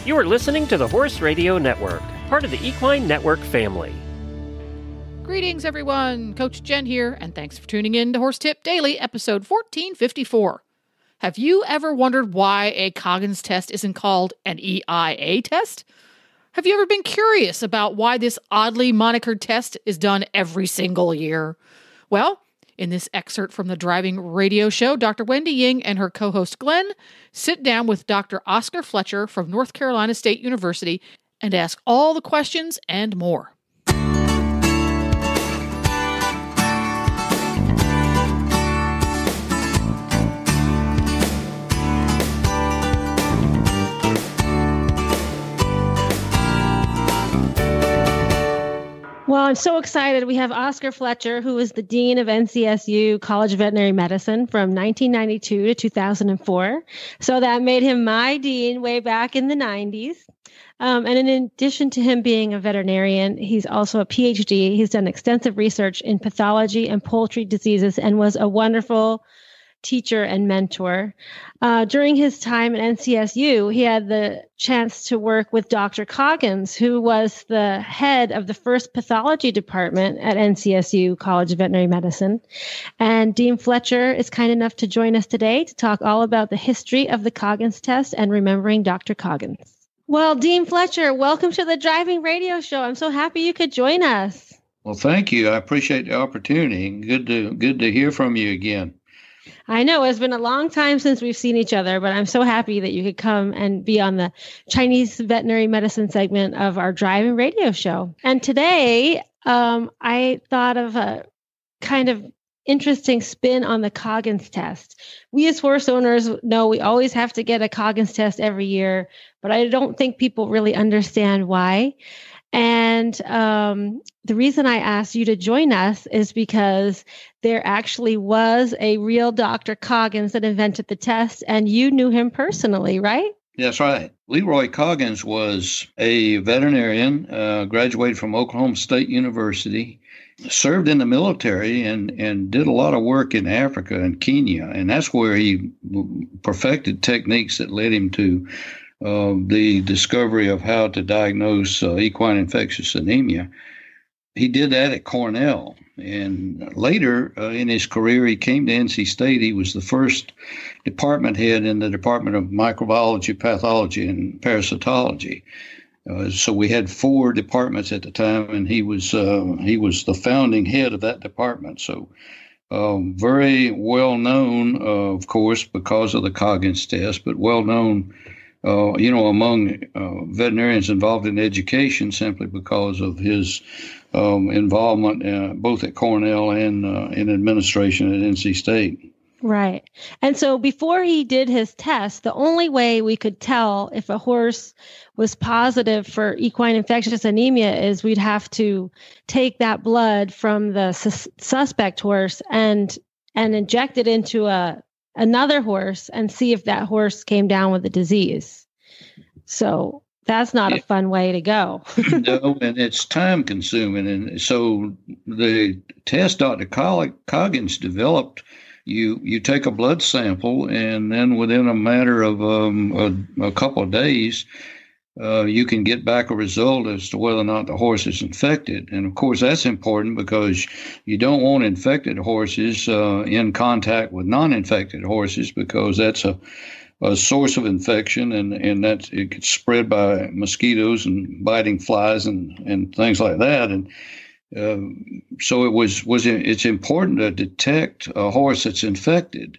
You are listening to the Horse Radio Network, part of the Equine Network family. Greetings, everyone. Coach Jen here, and thanks for tuning in to Horse Tip Daily, episode 1454. Have you ever wondered why a Coggins test isn't called an EIA test? Have you ever been curious about why this oddly monikered test is done every single year? Well, in this excerpt from the driving radio show, Dr. Wendy Ying and her co-host Glenn sit down with Dr. Oscar Fletcher from North Carolina State University and ask all the questions and more. Well, I'm so excited. We have Oscar Fletcher, who is the Dean of NCSU College of Veterinary Medicine from 1992 to 2004. So that made him my dean way back in the 90s. And in addition to him being a veterinarian, he's also a PhD. He's done extensive research in pathology and poultry diseases and was a wonderful teacher and mentor. During his time at NCSU, he had the chance to work with Dr. Coggins, who was the head of the first pathology department at NCSU College of Veterinary Medicine. And Dean Fletcher is kind enough to join us today to talk all about the history of the Coggins test and remembering Dr. Coggins. Well, Dean Fletcher, welcome to the Driving Radio Show. I'm so happy you could join us. Well, thank you. I appreciate the opportunity. Good to hear from you again. I know it's been a long time since we've seen each other, but I'm so happy that you could come and be on the Chinese veterinary medicine segment of our driving radio show. And today, I thought of a kind of interesting spin on the Coggins test. We as horse owners know we always have to get a Coggins test every year, but I don't think people really understand why. And the reason I asked you to join us is because there actually was a real Dr. Coggins that invented the test, and you knew him personally, right? That's right. Leroy Coggins was a veterinarian, graduated from Oklahoma State University, served in the military, and did a lot of work in Africa and Kenya. And that's where he perfected techniques that led him to the discovery of how to diagnose equine infectious anemia. He did that at Cornell. And later in his career, he came to NC State. He was the first department head in the Department of Microbiology, Pathology, and Parasitology. So we had 4 departments at the time, and he was the founding head of that department. So very well known, of course, because of the Coggins test, but well known among veterinarians involved in education simply because of his involvement both at Cornell and in administration at NC State. Right. And so before he did his test, the only way we could tell if a horse was positive for equine infectious anemia is we'd have to take that blood from the suspect horse and inject it into another horse and see if that horse came down with the disease. So that's not a fun way to go. No, and it's time consuming. And so the test Dr. Coggins developed, you take a blood sample, and then within a matter of a couple of days, you can get back a result as to whether or not the horse is infected. And of course, that's important because you don't want infected horses in contact with non-infected horses, because that's a source of infection, and that it gets spread by mosquitoes and biting flies and things like that. And so it's important to detect a horse that's infected.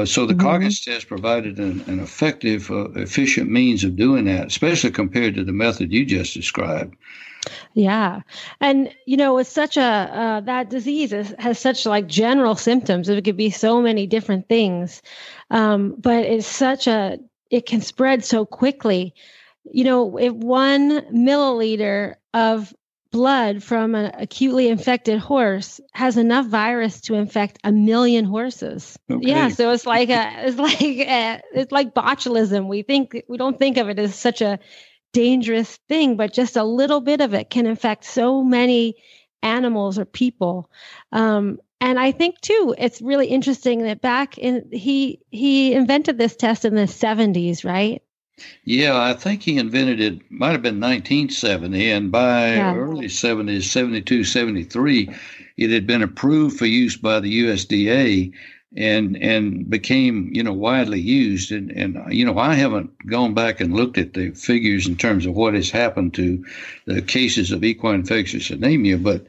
So the Coggins test provided an effective, efficient means of doing that, especially compared to the method you just described. Yeah. And, it's such that disease has such like general symptoms. It could be so many different things. But it can spread so quickly. If 1 milliliter of blood from an acutely infected horse has enough virus to infect 1 million horses. Okay. Yeah, so it's like botulism. We don't think of it as such a dangerous thing, but just a little bit of it can infect so many animals or people. And I think too, it's really interesting that he invented this test in the 70s, right? Yeah, I think he invented it, might have been 1970, and by early 70s, 72, 73, it had been approved for use by the USDA and became, widely used. And I haven't gone back and looked at the figures in terms of what has happened to the cases of equine infectious anemia, but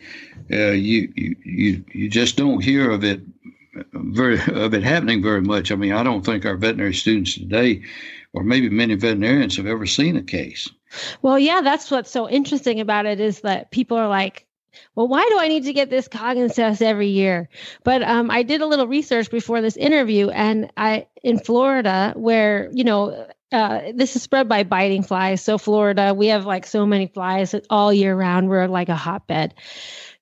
you just don't hear of it happening very much. I mean, I don't think our veterinary students today, or maybe many veterinarians, have ever seen a case. Well, yeah, that's what's so interesting about it is that people are like, well, why do I need to get this Coggins test every year? But I did a little research before this interview, and in Florida, where, this is spread by biting flies. So Florida, we have like so many flies all year round. We're like a hotbed.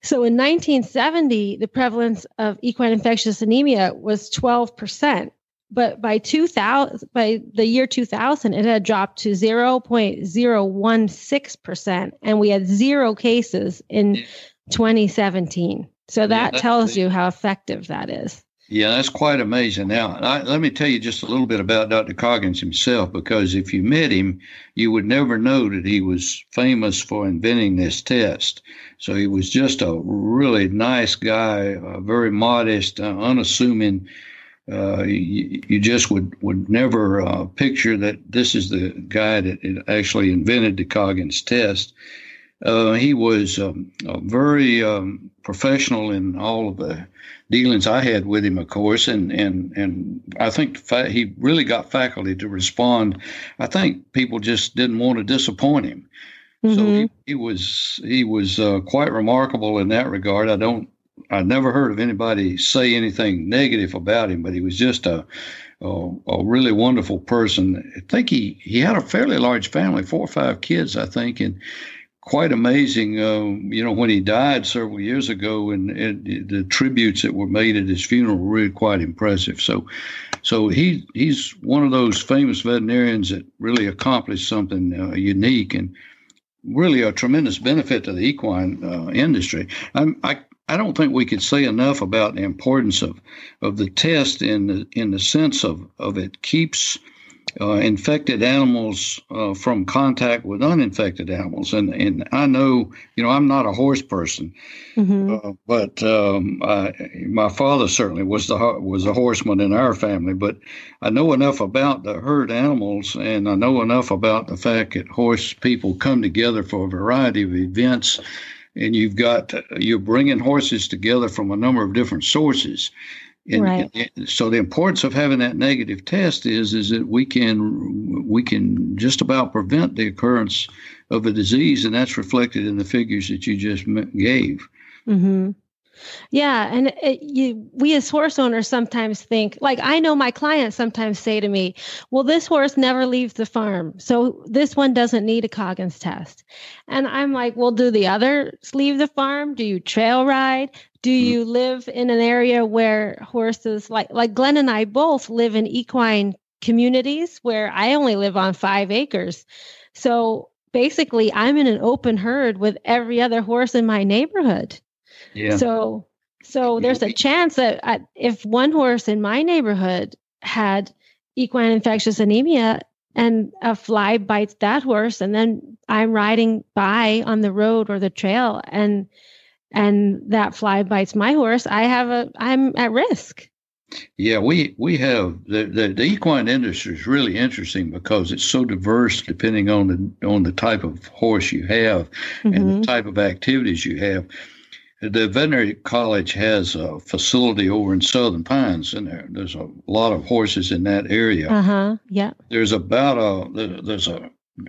So in 1970, the prevalence of equine infectious anemia was 12%. But by the year 2000, it had dropped to 0.016%, and we had 0 cases in 2017. So that tells you how effective that is. Yeah, that's quite amazing. Now, let me tell you just a little bit about Dr. Coggins himself, because if you met him, you would never know that he was famous for inventing this test. So he was just a really nice guy, very modest, unassuming. You just would never picture that this is the guy that actually invented the Coggins test. He was very professional in all of the dealings I had with him, of course, and I think he really got faculty to respond. I think people just didn't want to disappoint him. Mm-hmm. So he was quite remarkable in that regard. I never heard of anybody say anything negative about him, but he was just a really wonderful person. I think he had a fairly large family, 4 or 5 kids, I think, and quite amazing. When he died several years ago, and the tributes that were made at his funeral were really quite impressive. So he's one of those famous veterinarians that really accomplished something unique and really a tremendous benefit to the equine industry. I don't think we could say enough about the importance of the test in the sense of it keeps infected animals from contact with uninfected animals. And I know, I'm not a horse person, mm-hmm. But my father certainly was a horseman in our family. But I know enough about the herd animals, and I know enough about the fact that horse people come together for a variety of events. And you're bringing horses together from a number of different sources. And, right. So the importance of having that negative test is that we can just about prevent the occurrence of a disease, and that's reflected in the figures that you just gave. Mm-hmm. Yeah, and we as horse owners sometimes think, like I know my clients sometimes say to me, well, this horse never leaves the farm, so this one doesn't need a Coggins test. And I'm like, well, do the others leave the farm? Do you trail ride? Do you live in an area where horses, like Glenn and I both live in equine communities where I only live on 5 acres. So basically, I'm in an open herd with every other horse in my neighborhood. Yeah. So there's a chance that if one horse in my neighborhood had equine infectious anemia and a fly bites that horse, and then I'm riding by on the road or the trail and that fly bites my horse, I'm at risk. Yeah, we have the equine industry is really interesting because it's so diverse depending on the type of horse you have, mm-hmm. and the type of activities you have. The veterinary college has a facility over in Southern Pines, and there's a lot of horses in that area. Yeah. There's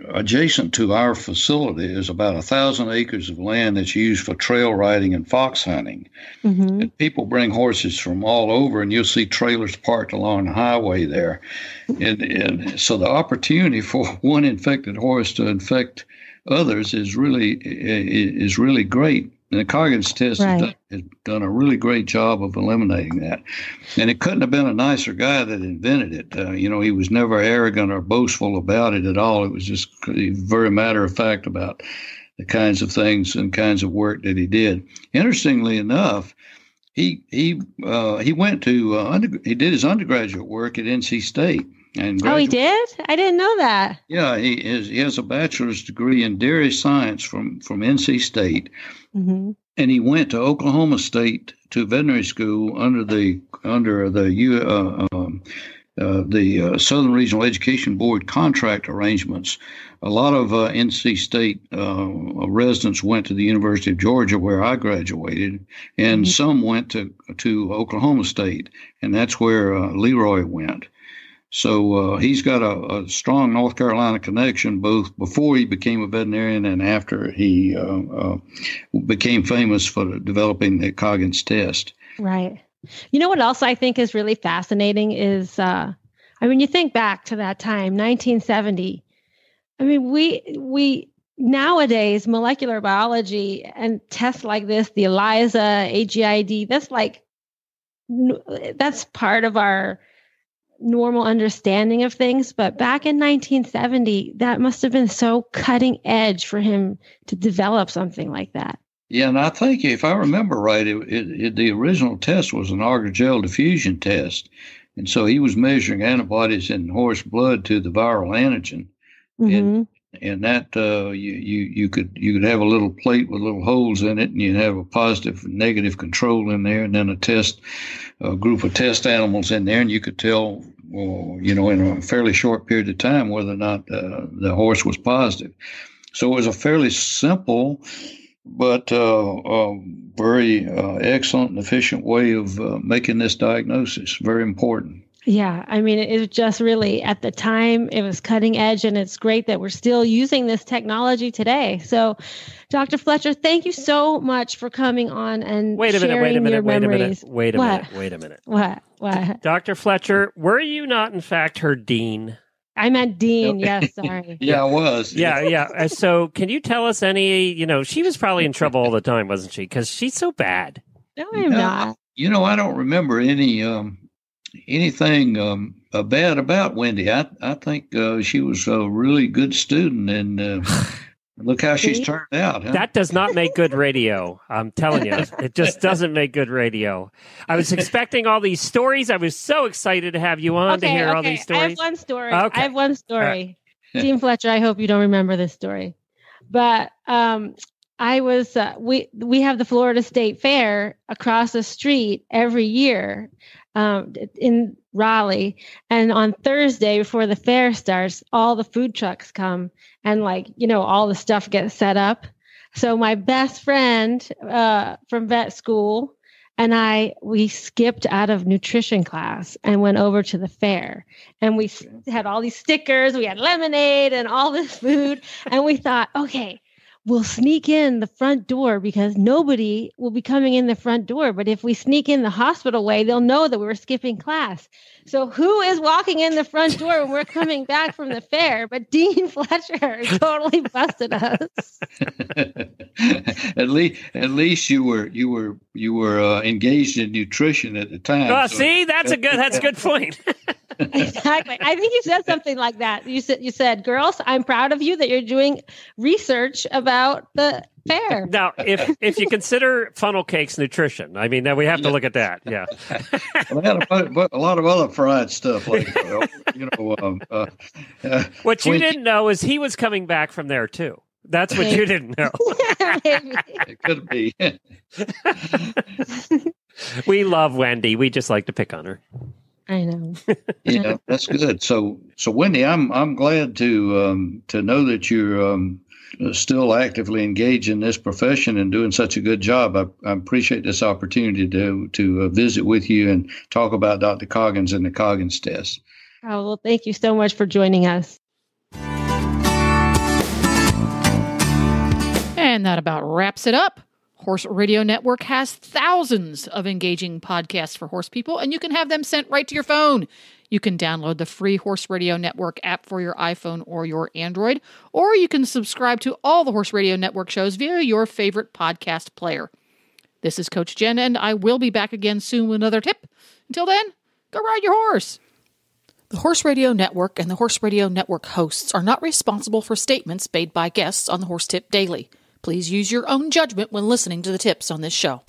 adjacent to our facility is about 1,000 acres of land that's used for trail riding and fox hunting. Mm-hmm. And people bring horses from all over, and you'll see trailers parked along the highway there. And so the opportunity for one infected horse to infect others is really great. And the Coggins test has done a really great job of eliminating that. And it couldn't have been a nicer guy that invented it. He was never arrogant or boastful about it at all. It was just very matter of fact about the kinds of things and kinds of work that he did. Interestingly enough, He went to he did his undergraduate work at NC State. And he did? I didn't know that. Yeah, he has a bachelor's degree in dairy science from NC State, mm-hmm. and he went to Oklahoma State to veterinary school under the Southern Regional Education Board contract arrangements. A lot of NC State residents went to the University of Georgia, where I graduated, and mm-hmm. some went to Oklahoma State, and that's where Leroy went. So he's got a strong North Carolina connection, both before he became a veterinarian and after he became famous for developing the Coggins test. Right. You know what else I think is really fascinating is, you think back to that time, 1970. I mean, we nowadays, molecular biology and tests like this, the ELISA, AGID, that's part of our normal understanding of things. But back in 1970, that must have been so cutting edge for him to develop something like that. Yeah, and I think if I remember right, the original test was an agar gel diffusion test. And so he was measuring antibodies in horse blood to the viral antigen. Mm-hmm. And that you could have a little plate with little holes in it, and you'd have a positive and negative control in there, and then a group of test animals in there, and you could tell, in a fairly short period of time whether or not the horse was positive. So it was a fairly simple but very excellent and efficient way of making this diagnosis. Very important. Yeah, I mean, it was just really, at the time, it was cutting edge, and it's great that we're still using this technology today. So, Dr. Fletcher, thank you so much for coming on and sharing your memories. Wait a minute. What? Dr. Fletcher, were you not, in fact, her dean? I meant dean, yes, sorry. Yeah, I was. Yeah. So, can you tell us any, she was probably in trouble all the time, wasn't she? Because she's so bad. No, I'm not. I don't remember anything bad about Wendy. I think she was a really good student, and look how she's turned out. Huh? That does not make good radio. I'm telling you, it just doesn't make good radio. I was expecting all these stories. I was so excited to have you on to hear all these stories. I have one story. Dean Fletcher, I hope you don't remember this story, but I was we have the Florida State Fair across the street every year. In Raleigh, and on Thursday before the fair starts, all the food trucks come, and all the stuff gets set up. So my best friend from vet school and we skipped out of nutrition class and went over to the fair, and we had all these stickers, we had lemonade and all this food, and we thought, okay, we'll sneak in the front door because nobody will be coming in the front door. But if we sneak in the hospital way, they'll know that we were skipping class. So who is walking in the front door when we're coming back from the fair? But Dean Fletcher totally busted us. At least you were engaged in nutrition at the time. Oh, so. See, that's a good point. Exactly. I think you said something like that. You said, girls, I'm proud of you that you're doing research about the fair. Now, if you consider funnel cakes nutrition, I mean, then we have to look at that. Yeah. Well, a lot of other fried stuff like what you didn't know is he was coming back from there too. That's what you didn't know. It could be. We love Wendy. We just like to pick on her. I know. Yeah, that's good. So Wendy, I'm glad to know that you're still actively engaged in this profession and doing such a good job. I appreciate this opportunity to visit with you and talk about Dr. Coggins and the Coggins test. Oh, well, thank you so much for joining us. And that about wraps it up. Horse Radio Network has thousands of engaging podcasts for horse people, and you can have them sent right to your phone. You can download the free Horse Radio Network app for your iPhone or your Android, or you can subscribe to all the Horse Radio Network shows via your favorite podcast player. This is Coach Jen, and I will be back again soon with another tip. Until then, go ride your horse. The Horse Radio Network and the Horse Radio Network hosts are not responsible for statements made by guests on the Horse Tip Daily. Please use your own judgment when listening to the tips on this show.